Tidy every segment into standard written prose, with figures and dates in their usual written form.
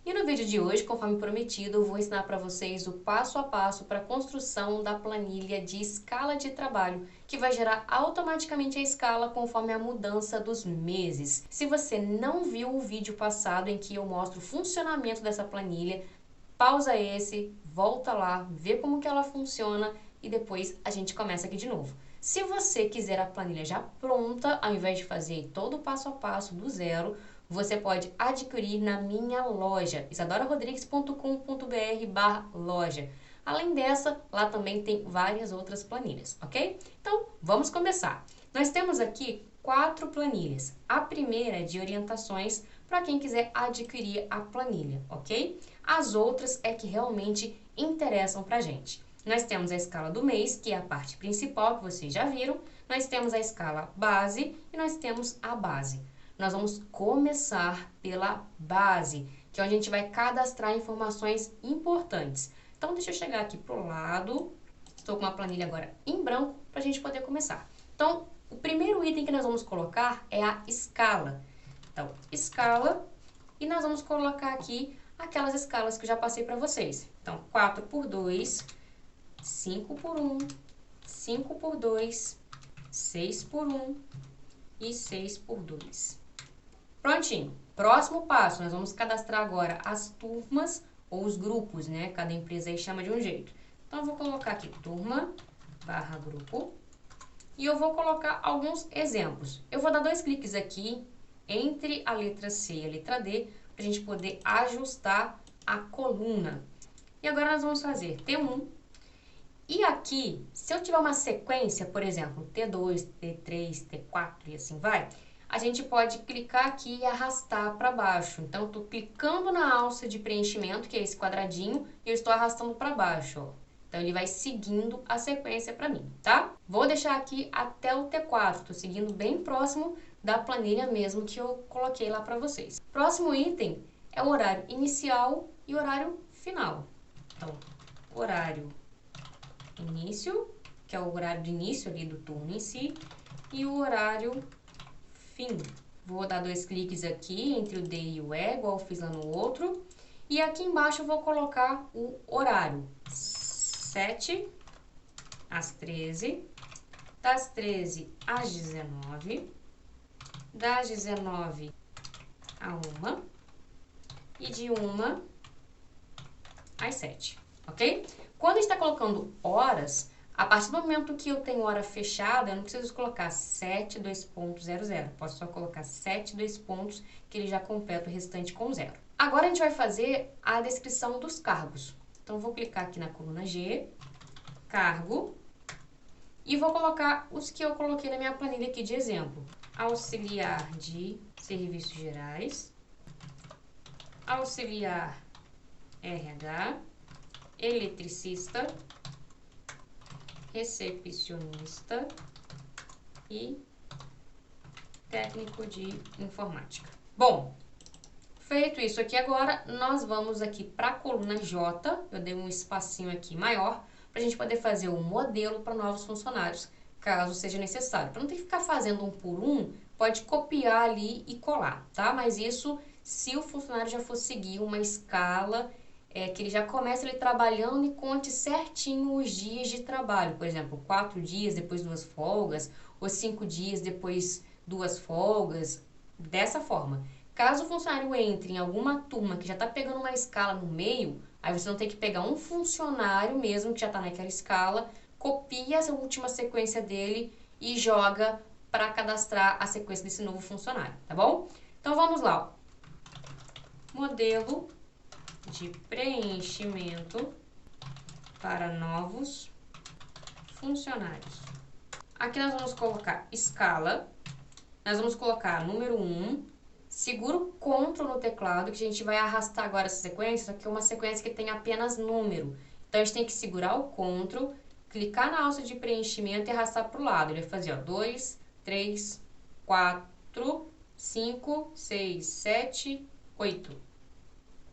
E no vídeo de hoje, conforme prometido, eu vou ensinar para vocês o passo a passo para a construção da planilha de escala de trabalho, que vai gerar automaticamente a escala conforme a mudança dos meses. Se você não viu o vídeo passado em que eu mostro o funcionamento dessa planilha, pausa esse, volta lá, vê como que ela funciona e depois a gente começa aqui de novo. Se você quiser a planilha já pronta, ao invés de fazer todo o passo a passo do zero, você pode adquirir na minha loja, isadorarodrigues.com.br/loja. Além dessa, lá também tem várias outras planilhas, ok? Então, vamos começar. Nós temos aqui 4 planilhas. A primeira é de orientações para quem quiser adquirir a planilha, ok? As outras é que realmente interessam para a gente. Nós temos a escala do mês, que é a parte principal, que vocês já viram. Nós temos a escala base e nós temos a base. Nós vamos começar pela base, que é onde a gente vai cadastrar informações importantes. Então, deixa eu chegar aqui pro lado. Estou com uma planilha agora em branco para a gente poder começar. Então, o primeiro item que nós vamos colocar é a escala. Então, escala, e nós vamos colocar aqui aquelas escalas que eu já passei para vocês. Então, 4x2, 5x1, 5x2, 6x1 e 6x2. Prontinho. Próximo passo, nós vamos cadastrar agora as turmas ou os grupos, né? Cada empresa aí chama de um jeito. Então, eu vou colocar aqui turma barra grupo e eu vou colocar alguns exemplos. Eu vou dar 2 cliques aqui entre a letra C e a letra D para a gente poder ajustar a coluna. E agora nós vamos fazer T1. E aqui, se eu tiver uma sequência, por exemplo, T2, T3, T4 e assim vai, a gente pode clicar aqui e arrastar para baixo. Então, eu estou clicando na alça de preenchimento, que é esse quadradinho, e eu estou arrastando para baixo, ó. Então, ele vai seguindo a sequência para mim, tá? Vou deixar aqui até o T4, estou seguindo bem próximo da planilha mesmo que eu coloquei lá para vocês. Próximo item é o horário inicial e horário final. Então, horário início, que é o horário de início ali do turno em si, e o horário fim. Vou dar 2 cliques aqui entre o D e o E, igual eu fiz lá no outro. E aqui embaixo eu vou colocar o horário. 7 às 13, das 13 às 19, das 19 a 1 e de 1 às 7, ok? Quando a gente está colocando horas, a partir do momento que eu tenho hora fechada, eu não preciso colocar 7, 2.00. Posso só colocar 7, 2 pontos, que ele já completa o restante com 0. Agora a gente vai fazer a descrição dos cargos. Então, eu vou clicar aqui na coluna G, cargo, e vou colocar os que eu coloquei na minha planilha aqui de exemplo. Auxiliar de serviços gerais, auxiliar RH, eletricista, recepcionista e técnico de informática. Bom, feito isso aqui agora, nós vamos aqui para a coluna J, eu dei um espacinho aqui maior, para a gente poder fazer um modelo para novos funcionários, caso seja necessário. Para não ter que ficar fazendo um por um, pode copiar ali e colar, tá? Mas isso se o funcionário já for seguir uma escala que ele já começa ele trabalhando e conte certinho os dias de trabalho. Por exemplo, 4 dias, depois 2 folgas, ou 5 dias, depois 2 folgas, dessa forma. Caso o funcionário entre em alguma turma que já está pegando uma escala no meio, aí você não tem que pegar um funcionário mesmo que já está naquela escala, copia essa última sequência dele e joga para cadastrar a sequência desse novo funcionário, tá bom? Então, vamos lá. Modelo de preenchimento para novos funcionários. Aqui nós vamos colocar escala, nós vamos colocar número 1, segura o Ctrl no teclado, que a gente vai arrastar agora essa sequência, só que é uma sequência que tem apenas número. Então, a gente tem que segurar o Ctrl, clicar na alça de preenchimento e arrastar para o lado. Ele vai fazer, ó, 2, 3, 4, 5, 6, 7, 8.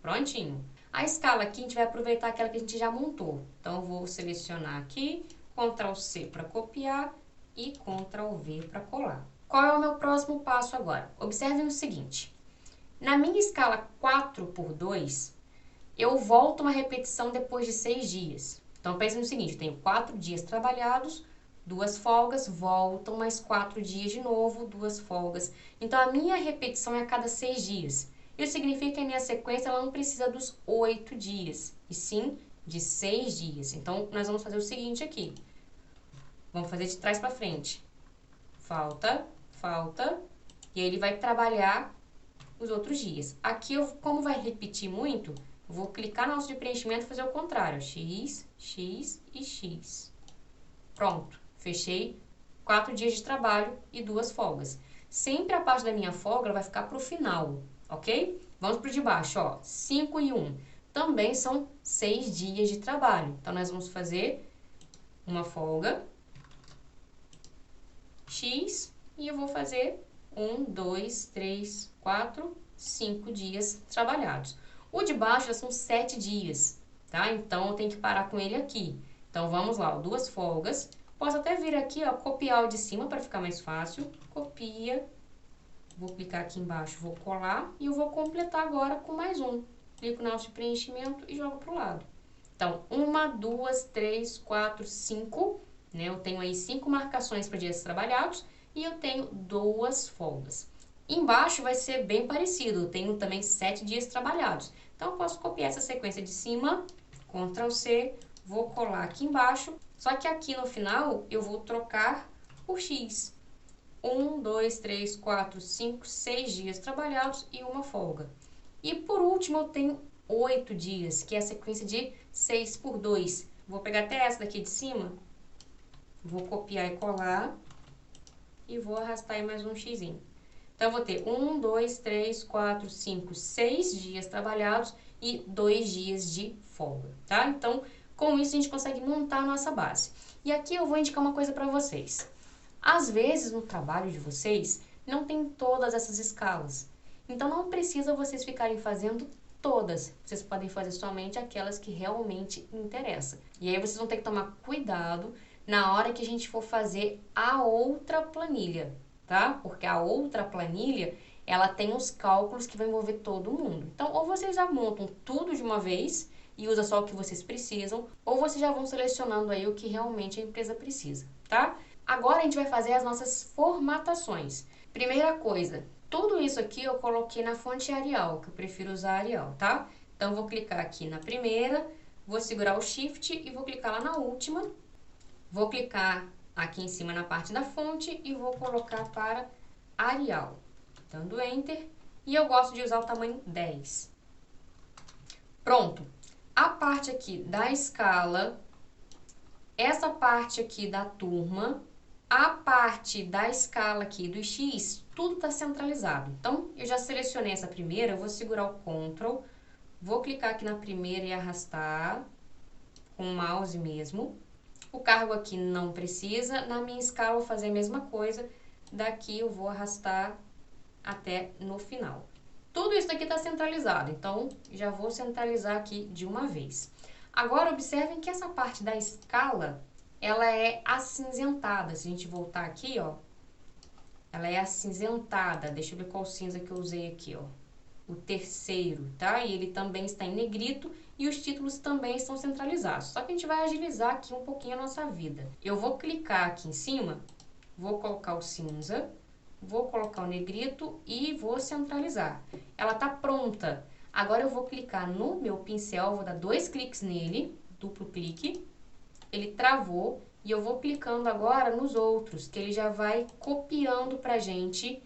Prontinho. A escala aqui, a gente vai aproveitar aquela que a gente já montou. Então, eu vou selecionar aqui, Ctrl C para copiar e Ctrl V para colar. Qual é o meu próximo passo agora? Observem o seguinte. Na minha escala 4x2, eu volto uma repetição depois de 6 dias. Então, pensa no seguinte, eu tenho 4 dias trabalhados, 2 folgas, voltam mais 4 dias de novo, 2 folgas. Então, a minha repetição é a cada 6 dias. Isso significa que a minha sequência ela não precisa dos 8 dias, e sim de 6 dias. Então, nós vamos fazer o seguinte aqui. Vamos fazer de trás para frente. Falta, falta, e aí ele vai trabalhar os outros dias. Aqui, como vai repetir muito, eu vou clicar no alça de preenchimento e fazer o contrário. X, X e X. Pronto, fechei 4 dias de trabalho e 2 folgas. Sempre a parte da minha folga ela vai ficar para o final, ok? Vamos para o de baixo, ó, 5 e 1. Também são 6 dias de trabalho. Então, nós vamos fazer uma folga, X, e eu vou fazer 1, 2, 3, 4, 5 dias trabalhados. O de baixo já são 7 dias, tá? Então, eu tenho que parar com ele aqui. Então, vamos lá, ó, 2 folgas. Posso até vir aqui, ó, copiar o de cima para ficar mais fácil. Copia. Vou clicar aqui embaixo, vou colar e eu vou completar agora com mais um. Clico no alça de preenchimento e jogo para o lado. Então, 1, 2, 3, 4, 5, né? Eu tenho aí 5 marcações para dias trabalhados e eu tenho 2 folgas. Embaixo vai ser bem parecido, eu tenho também 7 dias trabalhados. Então, eu posso copiar essa sequência de cima, Ctrl C, vou colar aqui embaixo, só que aqui no final eu vou trocar por X. 1, 2, 3, 4, 5, 6 dias trabalhados e uma folga. E por último eu tenho 8 dias, que é a sequência de 6 por 2. Vou pegar até essa daqui de cima, vou copiar e colar e vou arrastar aí mais um xizinho. Então, eu vou ter 1, 2, 3, 4, 5, 6 dias trabalhados e 2 dias de folga, tá? Então, com isso a gente consegue montar a nossa base. E aqui eu vou indicar uma coisa para vocês. Às vezes, no trabalho de vocês, não tem todas essas escalas. Então, não precisa vocês ficarem fazendo todas. Vocês podem fazer somente aquelas que realmente interessam. E aí, vocês vão ter que tomar cuidado na hora que a gente for fazer a outra planilha, tá? Porque a outra planilha, ela tem os cálculos que vai envolver todo mundo. Então, ou vocês já montam tudo de uma vez e usa só o que vocês precisam, ou vocês já vão selecionando aí o que realmente a empresa precisa, tá? Agora, a gente vai fazer as nossas formatações. Primeira coisa, tudo isso aqui eu coloquei na fonte Arial, que eu prefiro usar Arial, tá? Então, vou clicar aqui na primeira, vou segurar o Shift e vou clicar lá na última. Vou clicar aqui em cima na parte da fonte e vou colocar para Arial. Dando Enter. E eu gosto de usar o tamanho 10. Pronto. A parte aqui da escala, essa parte aqui da turma, a parte da escala aqui do X, tudo está centralizado. Então, eu já selecionei essa primeira, eu vou segurar o Ctrl, vou clicar aqui na primeira e arrastar com o mouse mesmo. O cargo aqui não precisa, na minha escala eu vou fazer a mesma coisa, daqui eu vou arrastar até no final. Tudo isso daqui está centralizado, então já vou centralizar aqui de uma vez. Agora, observem que essa parte da escala, ela é acinzentada. Se a gente voltar aqui, ó, ela é acinzentada. Deixa eu ver qual cinza que eu usei aqui, ó. O terceiro, tá? E ele também está em negrito e os títulos também estão centralizados. Só que a gente vai agilizar aqui um pouquinho a nossa vida. Eu vou clicar aqui em cima, vou colocar o cinza, vou colocar o negrito e vou centralizar. Ela tá pronta. Agora eu vou clicar no meu pincel, vou dar 2 cliques nele, duplo clique. Ele travou e eu vou clicando agora nos outros, que ele já vai copiando pra gente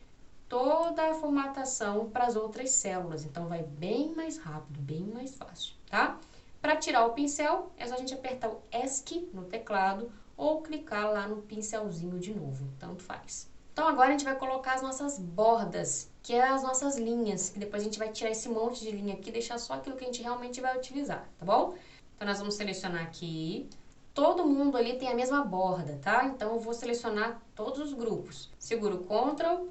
toda a formatação para as outras células. Então, vai bem mais rápido, bem mais fácil, tá? Para tirar o pincel, é só a gente apertar o ESC no teclado ou clicar lá no pincelzinho de novo, tanto faz. Então, agora a gente vai colocar as nossas bordas, que é as nossas linhas, que depois a gente vai tirar esse monte de linha aqui e deixar só aquilo que a gente realmente vai utilizar, tá bom? Então, nós vamos selecionar aqui. Todo mundo ali tem a mesma borda, tá? Então, eu vou selecionar todos os grupos. Seguro o Ctrl,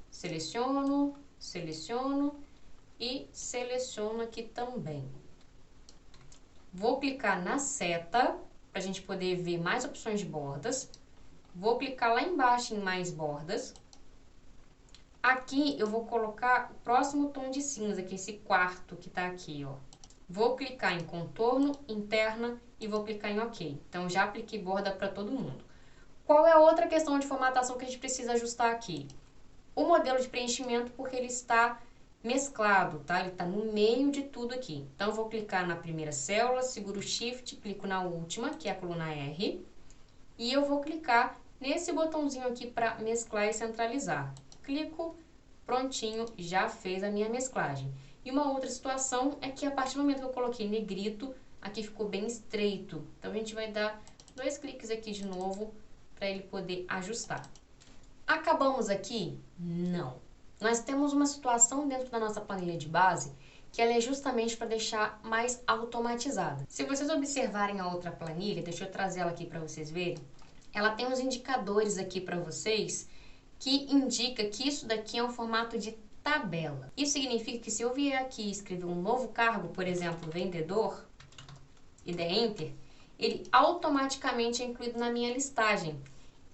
seleciono, seleciono e seleciono aqui também. Vou clicar na seta para a gente poder ver mais opções de bordas. Vou clicar lá embaixo em mais bordas. Aqui eu vou colocar o próximo tom de cinza, que é esse quarto que tá aqui, ó. Vou clicar em contorno, interna e vou clicar em OK. Então, já apliquei borda para todo mundo. Qual é a outra questão de formatação que a gente precisa ajustar aqui? O modelo de preenchimento, porque ele está mesclado, tá? Ele está no meio de tudo aqui. Então, eu vou clicar na primeira célula, seguro o Shift, clico na última, que é a coluna R. E eu vou clicar nesse botãozinho aqui para mesclar e centralizar. Clico, prontinho, já fez a minha mesclagem. E uma outra situação é que a partir do momento que eu coloquei negrito, aqui ficou bem estreito. Então, a gente vai dar 2 cliques aqui de novo para ele poder ajustar. Acabamos aqui? Não. Nós temos uma situação dentro da nossa planilha de base que ela é justamente para deixar mais automatizada. Se vocês observarem a outra planilha, deixa eu trazer ela aqui para vocês verem, ela tem uns indicadores aqui para vocês que indica que isso daqui é um formato de tabela. Isso significa que se eu vier aqui e escrever um novo cargo, por exemplo, vendedor, e der Enter, ele automaticamente é incluído na minha listagem.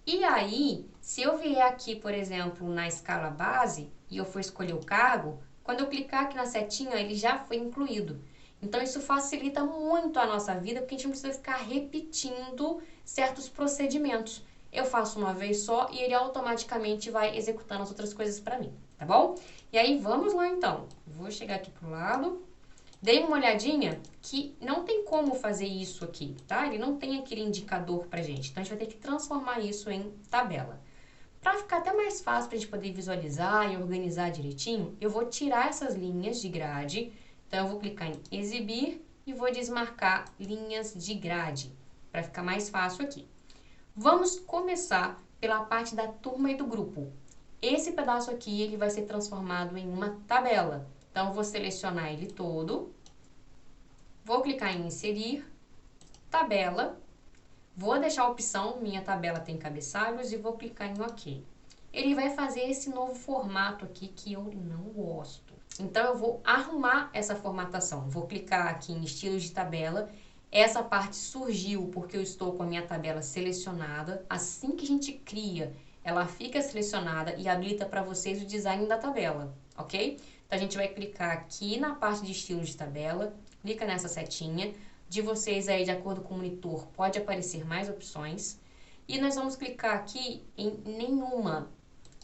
E aí, se eu vier aqui, por exemplo, na escala base, e eu for escolher o cargo, quando eu clicar aqui na setinha, ele já foi incluído. Então, isso facilita muito a nossa vida, porque a gente não precisa ficar repetindo certos procedimentos. Eu faço uma vez só e ele automaticamente vai executando as outras coisas para mim, tá bom? E aí, vamos lá então. Vou chegar aqui pro lado. Dei uma olhadinha que não tem como fazer isso aqui, tá? Ele não tem aquele indicador pra gente. Então, a gente vai ter que transformar isso em tabela. Para ficar até mais fácil pra gente poder visualizar e organizar direitinho, eu vou tirar essas linhas de grade. Então, eu vou clicar em exibir e vou desmarcar linhas de grade, para ficar mais fácil aqui. Vamos começar pela parte da turma e do grupo. Esse pedaço aqui, ele vai ser transformado em uma tabela. Então, eu vou selecionar ele todo, vou clicar em inserir, tabela, vou deixar a opção minha tabela tem cabeçalhos e vou clicar em OK. Ele vai fazer esse novo formato aqui que eu não gosto. Então, eu vou arrumar essa formatação. Vou clicar aqui em estilos de tabela. Essa parte surgiu porque eu estou com a minha tabela selecionada. Assim que a gente cria, ela fica selecionada e habilita para vocês o design da tabela, ok? Então, a gente vai clicar aqui na parte de estilos de tabela, clica nessa setinha. De vocês aí, de acordo com o monitor, pode aparecer mais opções. E nós vamos clicar aqui em nenhuma.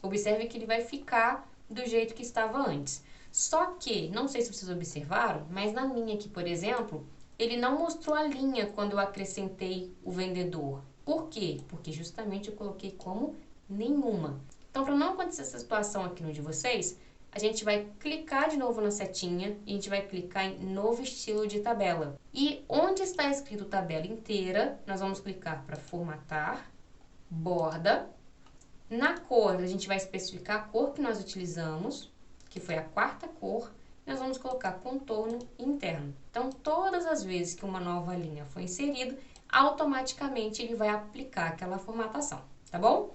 Observe que ele vai ficar do jeito que estava antes. Só que, não sei se vocês observaram, mas na minha aqui, por exemplo, ele não mostrou a linha quando eu acrescentei o vendedor. Por quê? Porque justamente eu coloquei como nenhuma. Então, para não acontecer essa situação aqui no de vocês, a gente vai clicar de novo na setinha e a gente vai clicar em novo estilo de tabela. E onde está escrito tabela inteira, nós vamos clicar para formatar, borda. Na cor, a gente vai especificar a cor que nós utilizamos, que foi a 4ª cor. Nós vamos colocar contorno interno. Então, todas as vezes que uma nova linha for inserida, automaticamente ele vai aplicar aquela formatação, tá bom?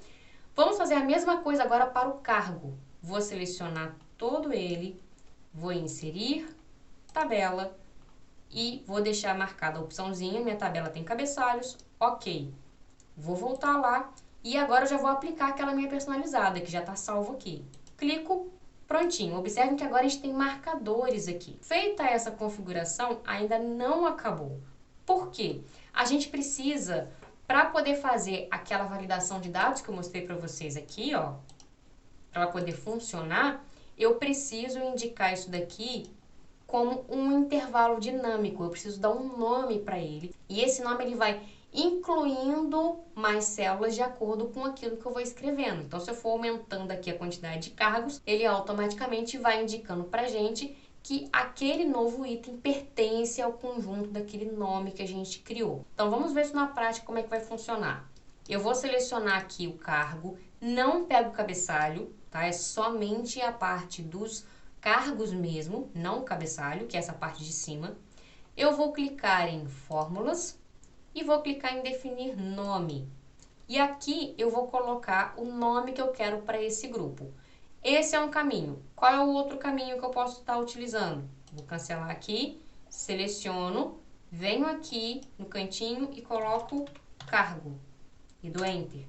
Vamos fazer a mesma coisa agora para o cargo. Vou selecionar todo ele, vou inserir, tabela, e vou deixar marcada a opçãozinha, minha tabela tem cabeçalhos, ok. Vou voltar lá e agora eu já vou aplicar aquela minha personalizada, que já está salvo aqui. Clico, prontinho. Observem que agora a gente tem marcadores aqui. Feita essa configuração, ainda não acabou. Por quê? A gente precisa, para poder fazer aquela validação de dados que eu mostrei para vocês aqui, ó, para ela poder funcionar, eu preciso indicar isso daqui como um intervalo dinâmico. Eu preciso dar um nome para ele. E esse nome ele vai incluindo mais células de acordo com aquilo que eu vou escrevendo. Então, se eu for aumentando aqui a quantidade de cargos, ele automaticamente vai indicando para a gente que aquele novo item pertence ao conjunto daquele nome que a gente criou. Então, vamos ver isso na prática, como é que vai funcionar. Eu vou selecionar aqui o cargo, não pego o cabeçalho, tá? É somente a parte dos cargos mesmo, não o cabeçalho, que é essa parte de cima. Eu vou clicar em fórmulas e vou clicar em definir nome. E aqui eu vou colocar o nome que eu quero para esse grupo. Esse é um caminho. Qual é o outro caminho que eu posso estar utilizando? Vou cancelar aqui, seleciono, venho aqui no cantinho e coloco cargo e dou Enter.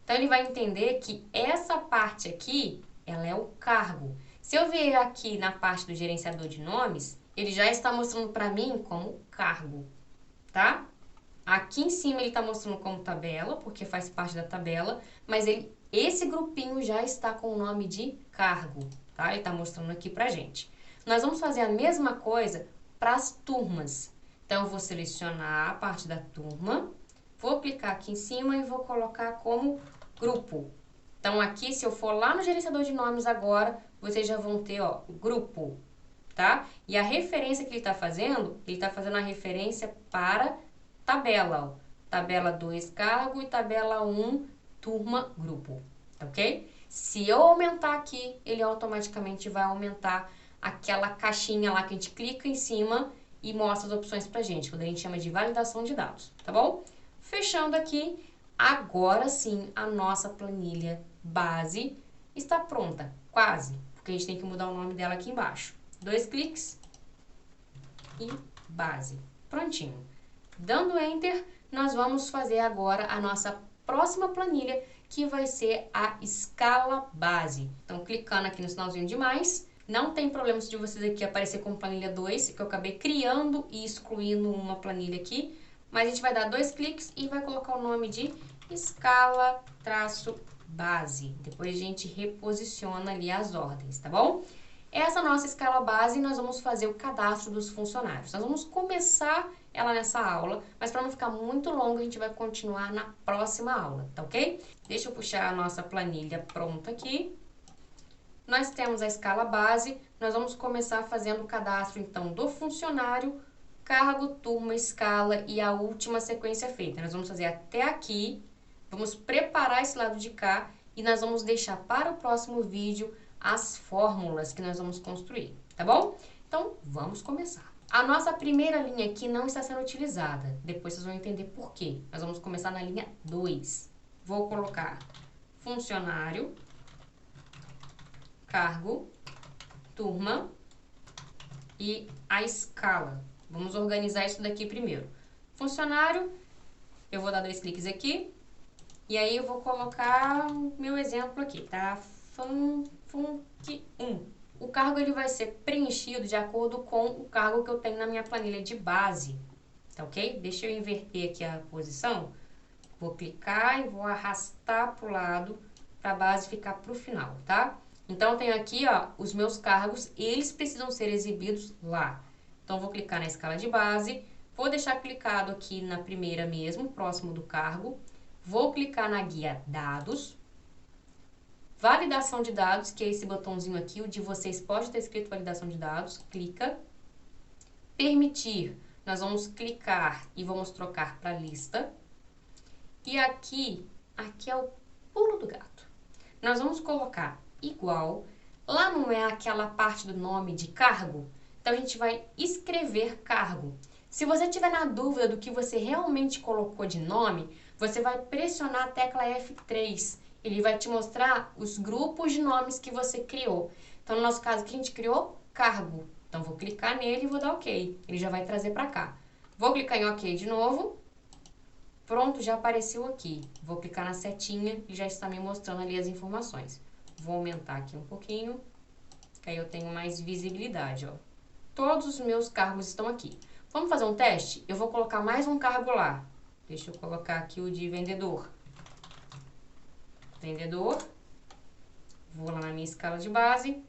Então, ele vai entender que essa parte aqui ela é o cargo. Se eu vier aqui na parte do gerenciador de nomes, ele já está mostrando para mim como cargo, tá? Aqui em cima ele está mostrando como tabela, porque faz parte da tabela, mas esse grupinho já está com o nome de cargo, tá? Ele está mostrando aqui pra gente. Nós vamos fazer a mesma coisa para as turmas. Então, eu vou selecionar a parte da turma, vou clicar aqui em cima e vou colocar como grupo. Então, aqui, se eu for lá no gerenciador de nomes agora, vocês já vão ter, ó, grupo, tá? E a referência que ele está fazendo a referência para tabela, ó. Tabela 2, cargo, e tabela 1, turma, grupo, ok? Se eu aumentar aqui, ele automaticamente vai aumentar aquela caixinha lá que a gente clica em cima e mostra as opções pra gente, quando a gente chama de validação de dados, tá bom? Fechando aqui, agora sim a nossa planilha base está pronta, quase, porque a gente tem que mudar o nome dela aqui embaixo. 2 cliques e base, prontinho. Dando Enter, nós vamos fazer agora a nossa próxima planilha, que vai ser a escala base. Então, clicando aqui no sinalzinho de mais, não tem problema se de vocês aqui aparecer como planilha 2, que eu acabei criando e excluindo uma planilha aqui, mas a gente vai dar 2 cliques e vai colocar o nome de escala-base. Depois a gente reposiciona ali as ordens, tá bom? Essa nossa escala base, nós vamos fazer o cadastro dos funcionários. Nós vamos começar ela nessa aula, mas para não ficar muito longo, a gente vai continuar na próxima aula, tá ok? Deixa eu puxar a nossa planilha pronta aqui. Nós temos a escala base, nós vamos começar fazendo o cadastro, então, do funcionário, cargo, turma, escala e a última sequência feita. Nós vamos fazer até aqui, vamos preparar esse lado de cá e nós vamos deixar para o próximo vídeo as fórmulas que nós vamos construir, tá bom? Então, vamos começar. A nossa primeira linha aqui não está sendo utilizada. Depois vocês vão entender por quê. Nós vamos começar na linha 2. Vou colocar funcionário, cargo, turma e a escala. Vamos organizar isso daqui primeiro. Funcionário, eu vou dar 2 cliques aqui. E aí eu vou colocar o meu exemplo aqui, tá? Func 1. O cargo ele vai ser preenchido de acordo com o cargo que eu tenho na minha planilha de base, tá ok? Deixa eu inverter aqui a posição. Vou clicar e vou arrastar para o lado para a base ficar para o final, tá? Então, eu tenho aqui, ó, os meus cargos, eles precisam ser exibidos lá. Então, vou clicar na escala de base, vou deixar clicado aqui na primeira mesmo, próximo do cargo. Vou clicar na guia dados. Validação de dados, que é esse botãozinho aqui, o de vocês pode ter escrito validação de dados, clica. Permitir, nós vamos clicar e vamos trocar para lista. E aqui é o pulo do gato. Nós vamos colocar igual, lá não é aquela parte do nome de cargo, então a gente vai escrever cargo. Se você tiver na dúvida do que você realmente colocou de nome, você vai pressionar a tecla F3. Ele vai te mostrar os grupos de nomes que você criou. Então, no nosso caso aqui, a gente criou cargo. Então, vou clicar nele e vou dar OK. Ele já vai trazer para cá. Vou clicar em OK de novo. Pronto, já apareceu aqui. Vou clicar na setinha e já está me mostrando ali as informações. Vou aumentar aqui um pouquinho, que aí eu tenho mais visibilidade, ó. Todos os meus cargos estão aqui. Vamos fazer um teste? Eu vou colocar mais um cargo lá. Deixa eu colocar aqui o de vendedor. Vendedor, vou lá na minha escala de base,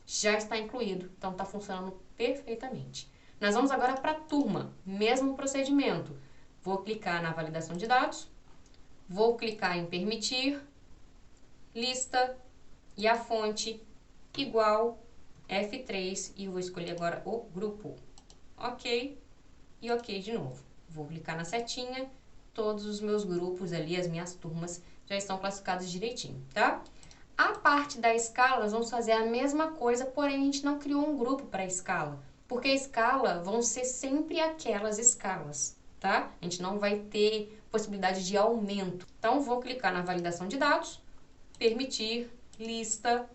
já está incluído, então está funcionando perfeitamente. Nós vamos agora para a turma, mesmo procedimento. Vou clicar na validação de dados, vou clicar em permitir, lista e a fonte igual F3 e eu vou escolher agora o grupo. OK e OK de novo. Vou clicar na setinha, todos os meus grupos ali, as minhas turmas, já estão classificados direitinho, tá? A parte da escala, nós vamos fazer a mesma coisa, porém a gente não criou um grupo para a escala, porque a escala vão ser sempre aquelas escalas, tá? A gente não vai ter possibilidade de aumento. Então, vou clicar na validação de dados, permitir, lista,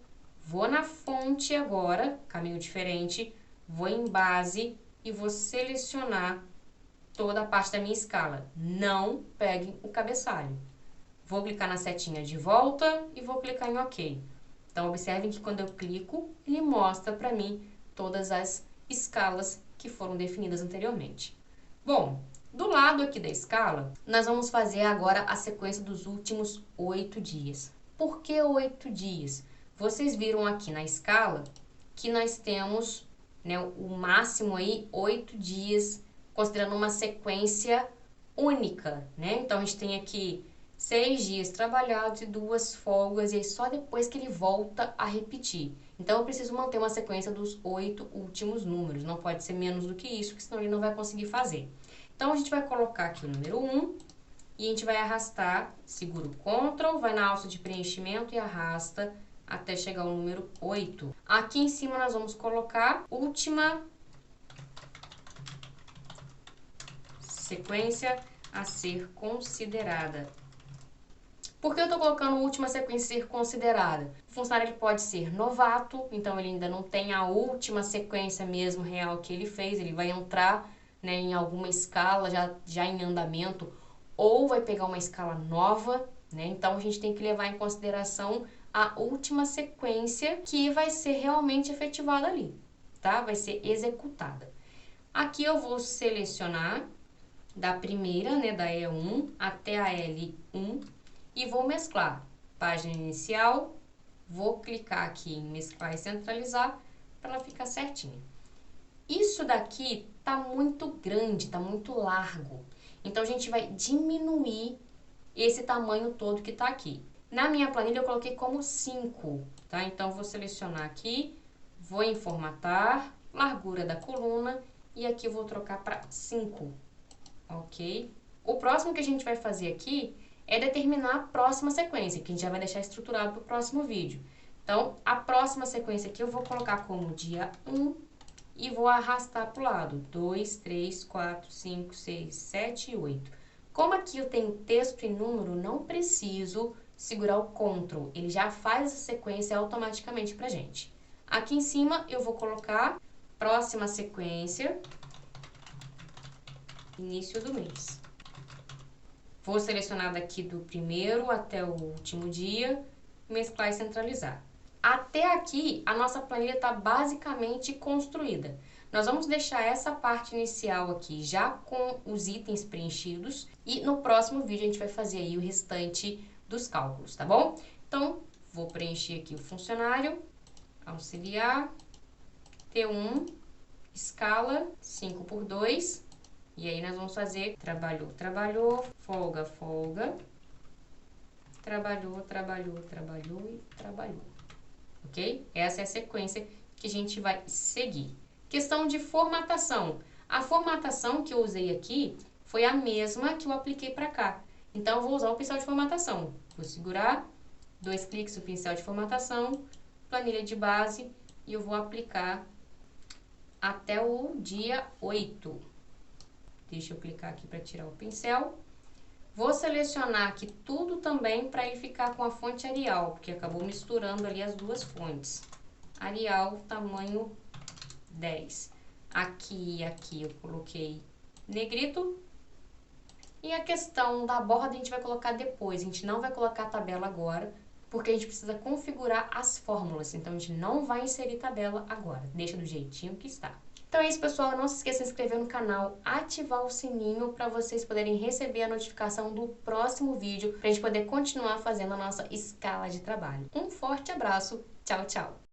vou na fonte agora, caminho diferente, vou em base e vou selecionar toda a parte da minha escala. Não peguem o cabeçalho. Vou clicar na setinha de volta e vou clicar em OK. Então, observem que quando eu clico, ele mostra para mim todas as escalas que foram definidas anteriormente. Bom, do lado aqui da escala, nós vamos fazer agora a sequência dos últimos 8 dias. Por que 8 dias? Vocês viram aqui na escala que nós temos, né, o máximo aí 8 dias, considerando uma sequência única, né? Então, a gente tem aqui 6 dias trabalhados e 2 folgas, e aí só depois que ele volta a repetir. Então, eu preciso manter uma sequência dos 8 últimos números, não pode ser menos do que isso, porque senão ele não vai conseguir fazer. Então, a gente vai colocar aqui o número 1 e a gente vai arrastar, segura o Ctrl, vai na alça de preenchimento e arrasta até chegar ao número 8. Aqui em cima nós vamos colocar última sequência a ser considerada. Por que eu estou colocando última sequência a ser considerada? O funcionário ele pode ser novato, então ele ainda não tem a última sequência mesmo real que ele fez, ele vai entrar, né, em alguma escala já em andamento, ou vai pegar uma escala nova, né? Então a gente tem que levar em consideração a última sequência que vai ser realmente efetivada ali, tá? Vai ser executada. Aqui eu vou selecionar da primeira, né, da E1 até a L1 e vou mesclar. Página inicial, vou clicar aqui em mesclar e centralizar para ela ficar certinha. Isso daqui tá muito grande, tá muito largo. Então, a gente vai diminuir esse tamanho todo que tá aqui. Na minha planilha, eu coloquei como 5, tá? Então, vou selecionar aqui, vou em formatar, largura da coluna, e aqui eu vou trocar para 5, ok? O próximo que a gente vai fazer aqui é determinar a próxima sequência, que a gente já vai deixar estruturado para o próximo vídeo. Então, a próxima sequência aqui eu vou colocar como dia 1 e vou arrastar para o lado. 2, 3, 4, 5, 6, 7 e 8. Como aqui eu tenho texto e número, não preciso segurar o Ctrl. Ele já faz essa sequência automaticamente para a gente. Aqui em cima eu vou colocar próxima sequência, início do mês. Vou selecionar daqui do primeiro até o último dia, mesclar e centralizar. Até aqui, a nossa planilha está basicamente construída. Nós vamos deixar essa parte inicial aqui já com os itens preenchidos e no próximo vídeo a gente vai fazer aí o restante dos cálculos, tá bom? Então, vou preencher aqui o funcionário, auxiliar, T1, escala 5×2, e aí nós vamos fazer trabalhou, trabalhou, folga, folga, trabalhou, trabalhou, trabalhou e trabalhou. Ok? Essa é a sequência que a gente vai seguir. Questão de formatação. A formatação que eu usei aqui foi a mesma que eu apliquei para cá. Então, eu vou usar o pincel de formatação. Vou segurar, 2 cliques no pincel de formatação, planilha de base, e eu vou aplicar até o dia 8. Deixa eu clicar aqui para tirar o pincel. Vou selecionar aqui tudo também para ele ficar com a fonte Arial, porque acabou misturando ali as duas fontes. Arial, tamanho 10. Aqui e aqui eu coloquei negrito. E a questão da borda a gente vai colocar depois. A gente não vai colocar a tabela agora, porque a gente precisa configurar as fórmulas. Então, a gente não vai inserir tabela agora. Deixa do jeitinho que está. Então é isso, pessoal. Não se esqueça de se inscrever no canal, ativar o sininho para vocês poderem receber a notificação do próximo vídeo, para a gente poder continuar fazendo a nossa escala de trabalho. Um forte abraço. Tchau, tchau.